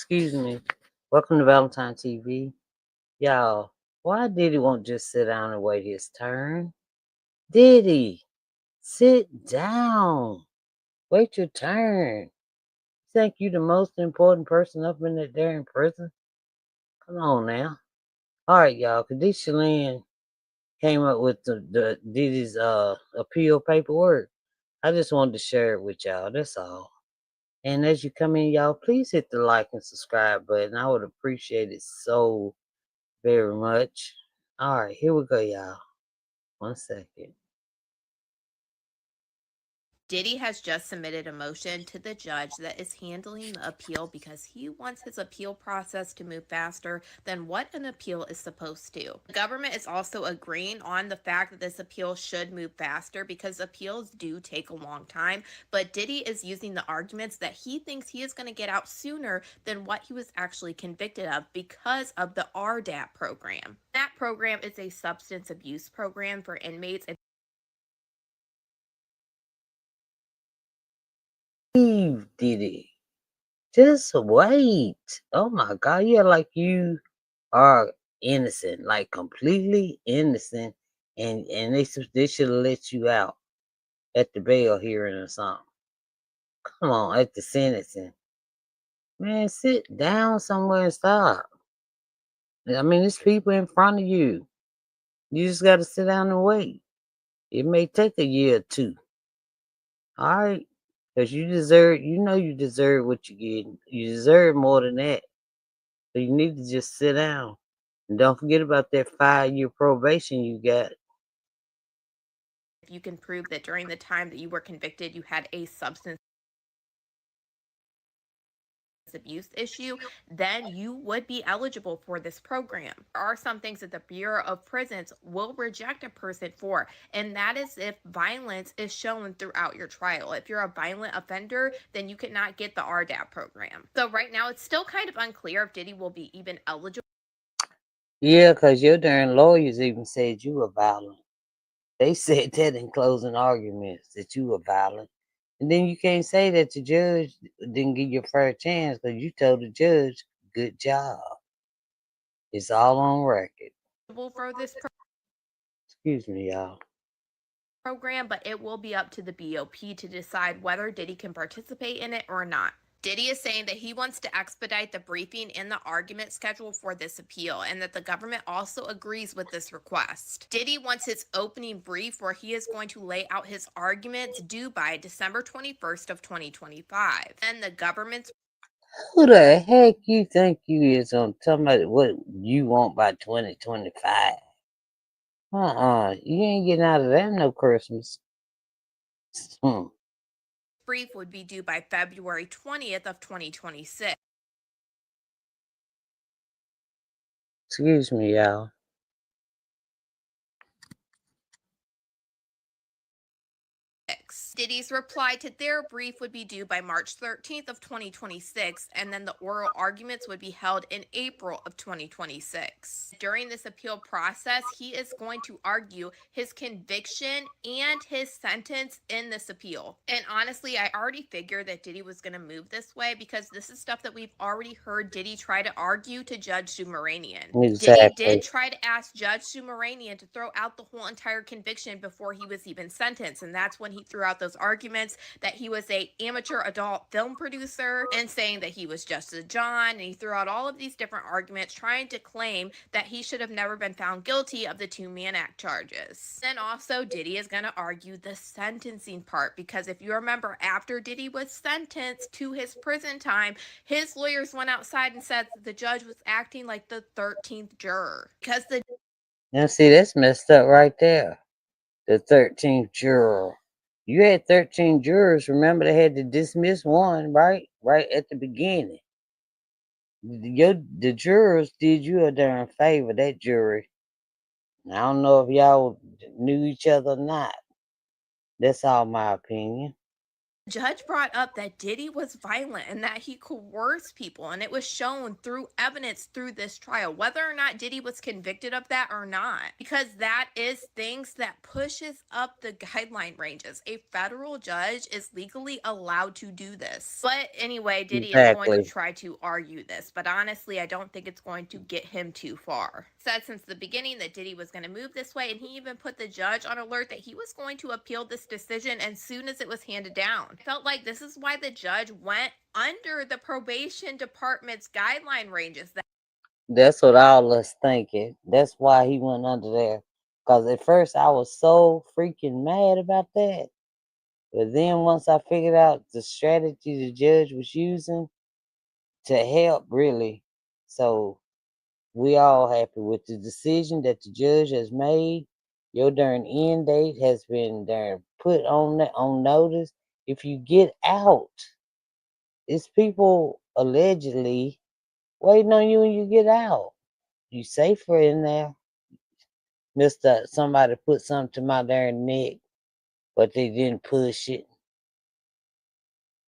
Excuse me. Welcome to Valentine TV. Y'all, why Diddy won't just sit down and wait his turn? Diddy, sit down. Wait your turn. Think you the most important person up in there in prison? Come on now. Alright, y'all. KADISHALYNN came up with the Diddy's appeal paperwork. I just wanted to share it with y'all. That's all. And as you come in, y'all, please hit the like and subscribe button. I would appreciate it so very much. All right, here we go, y'all. 1 second. Diddy has just submitted a motion to the judge that is handling the appeal because he wants his appeal process to move faster than what an appeal is supposed to. The government is also agreeing on the fact that this appeal should move faster because appeals do take a long time, but Diddy is using the arguments that he thinks he is going to get out sooner than what he was actually convicted of because of the RDAP program. That program is a substance abuse program for inmates and Leave, Diddy. Just wait. Oh my God, yeah, like you are innocent, like completely innocent, and they should have let you out at the bail hearing or something. Come on, at the sentencing, man, sit down somewhere and stop. I mean, there's people in front of you. You just got to sit down and wait. It may take a year or two. All right. Because you deserve what you get. You deserve more than that. So you need to just sit down. And don't forget about that 5-year probation you got. if you can prove that during the time that you were convicted, you had a substance abuse issue, then you would be eligible for this program. There are some things that the Bureau of Prisons will reject a person for, and that is if violence is shown throughout your trial. If you're a violent offender, then you cannot get the RDAP program. So right now, it's still kind of unclear if Diddy will be even eligible. Yeah, because your darn lawyers even said you were violent. They said that in closing arguments, that you were violent. And then you can't say that the judge didn't give you a fair chance because you told the judge, good job. It's all on record. For this Excuse me, y'all. program, but it will be up to the BOP to decide whether Diddy can participate in it or not. Diddy is saying that he wants to expedite the briefing and the argument schedule for this appeal, and that the government also agrees with this request. Diddy wants his opening brief where he is going to lay out his arguments due by December 21st of 2025. And the government's Who the heck you think you is on talking about what you want by 2025? You ain't getting out of that no Christmas. brief would be due by February 20th of 2026. Excuse me, y'all. Diddy's reply to their brief would be due by March 13th of 2026, and then the oral arguments would be held in April of 2026. During this appeal process, he is going to argue his conviction and his sentence in this appeal. And honestly, I already figured that Diddy was going to move this way because this is stuff that we've already heard Diddy try to argue to Judge Subramanian. Diddy Exactly. did try to ask Judge Subramanian to throw out the whole entire conviction before he was even sentenced, and that's when he threw out those arguments that he was a amateur adult film producer and saying that he was just a John, and he threw out all of these different arguments trying to claim that he should have never been found guilty of the Two-Man Act charges. Then also Diddy is going to argue the sentencing part, because if you remember, after Diddy was sentenced to his prison time, his lawyers went outside and said that the judge was acting like the 13th juror because the Now see, that's messed up right there. The 13th juror. You had 13 jurors. Remember, they had to dismiss one, right? Right at the beginning. The jurors did you a darn favor, that jury. I don't know if y'all knew each other or not. That's all my opinion. Judge brought up that Diddy was violent and that he coerced people, and it was shown through evidence through this trial, whether or not Diddy was convicted of that or not, because that is things that pushes up the guideline ranges. A federal judge is legally allowed to do this. But anyway, Diddy is going to Exactly. try to argue this, but honestly, I don't think it's going to get him too far. Said since the beginning that Diddy was going to move this way, and he even put the judge on alert that he was going to appeal this decision as soon as it was handed down. I felt like this is why the judge went under the probation department's guideline ranges. That's what all us thinking. That's why he went under there. Cause at first I was so freaking mad about that. But then once I figured out the strategy the judge was using to help really, so we all happy with the decision that the judge has made. Your darn end date has been darn put on notice. If you get out, it's people allegedly waiting on you when you get out. You safer in there. Mister, somebody put something to my darn neck, but they didn't push it.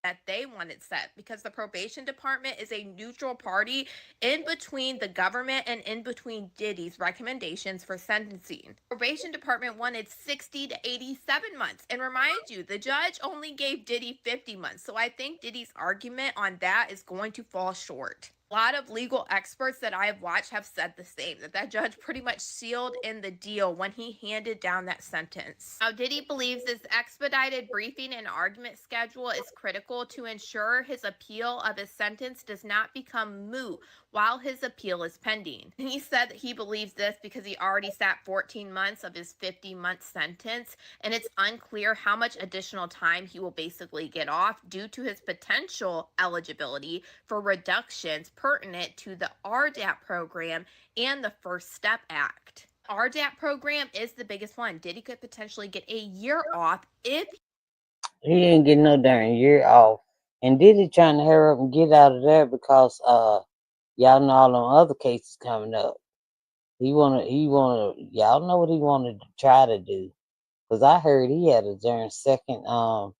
That they wanted set, because the probation department is a neutral party in between the government and in between Diddy's recommendations for sentencing. Probation department wanted 60 to 87 months, and remind you, the judge only gave Diddy 50 months, so I think Diddy's argument on that is going to fall short. A lot of legal experts that I have watched have said the same, that judge pretty much sealed in the deal when he handed down that sentence. Now, Diddy believes this expedited briefing and argument schedule is critical to ensure his appeal of his sentence does not become moot while his appeal is pending. And he said that he believes this because he already sat 14 months of his 50-month sentence, and it's unclear how much additional time he will basically get off due to his potential eligibility for reductions pertinent to the RDAP program and the First Step Act. RDAP program is the biggest one. Diddy could potentially get a year off if He ain't getting no darn year off. And Diddy trying to hurry up and get out of there because y'all know all them other cases coming up. He wanna y'all know what he wanted to try to do. Cause I heard he had a darn second what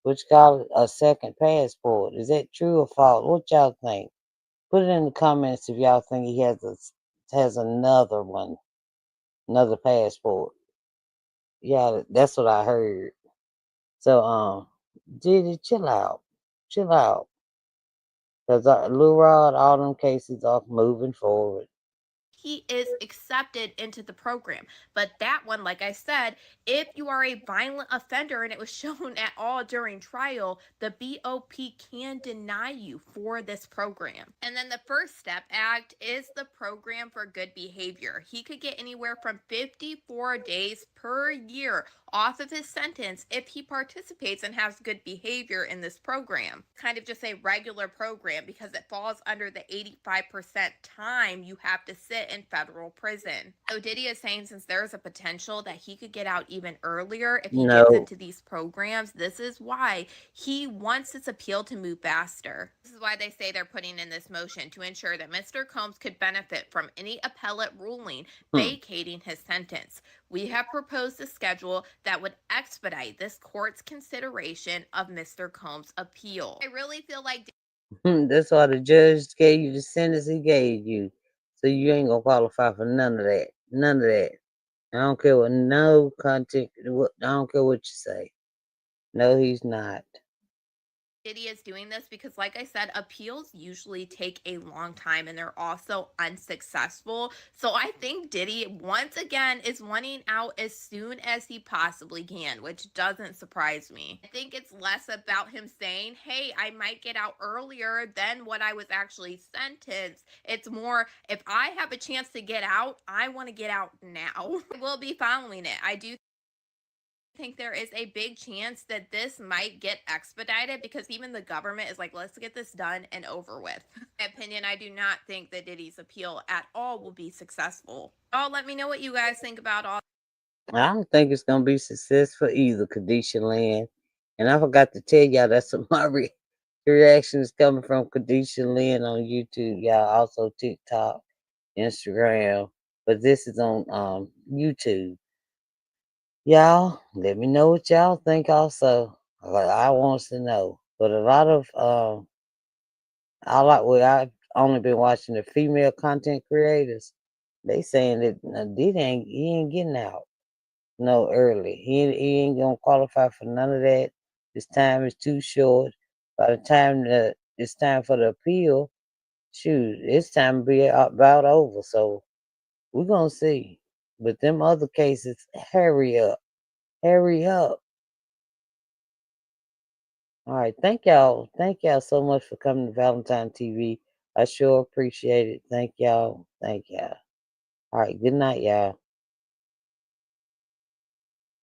you call it, a second passport. Is that true or false? What y'all think? Put it in the comments if y'all think he has another one, another passport. Yeah, that's what I heard. So Diddy, chill out. Chill out. Cause Lou Rod, all them cases are moving forward. he is accepted into the program. But that one, like I said, if you are a violent offender and it was shown at all during trial, the BOP can deny you for this program. And then the First Step Act is the program for good behavior. He could get anywhere from 54 days per year off of his sentence if he participates and has good behavior in this program. Kind of just a regular program because it falls under the 85% time you have to sit in federal prison. So Diddy is saying since there is a potential that he could get out even earlier if he gets No. into these programs, this is why he wants his appeal to move faster. This is why they say they're putting in this motion to ensure that Mr. Combs could benefit from any appellate ruling vacating his sentence. We have proposed a schedule that would expedite this court's consideration of Mr. Combs' appeal. I really feel like That's why the judge gave you the sentence he gave you. So you ain't gonna qualify for none of that. None of that. I don't care what no content. I don't care what you say. No, he's not. Diddy is doing this because, like I said, appeals usually take a long time and they're also unsuccessful. So I think Diddy, once again, is wanting out as soon as he possibly can, which doesn't surprise me. I think it's less about him saying, hey, I might get out earlier than what I was actually sentenced. It's more, if I have a chance to get out, I want to get out now. I will be following it. I do think there is a big chance that this might get expedited because even the government is like, let's get this done and over with. In my opinion, I do not think that Diddy's appeal at all will be successful. Oh, let me know what you guys think about all. I don't think it's gonna be successful either, Kadisha Land. And I forgot to tell y'all that's some my reactions coming from Kadisha Lynn on YouTube, y'all. Also TikTok, Instagram, but this is on YouTube. Y'all, let me know what y'all think also. I wants to know. But a lot of I've only been watching the female content creators. They saying that Diddy ain't getting out no early. He ain't gonna qualify for none of that. His time is too short. By the time it's time for the appeal, shoot, it's time to be about over. So we're gonna see. But them other cases, hurry up. Hurry up. All right. Thank y'all. Thank y'all so much for coming to Valentine TV. I sure appreciate it. Thank y'all. Thank y'all. All right. Good night, y'all.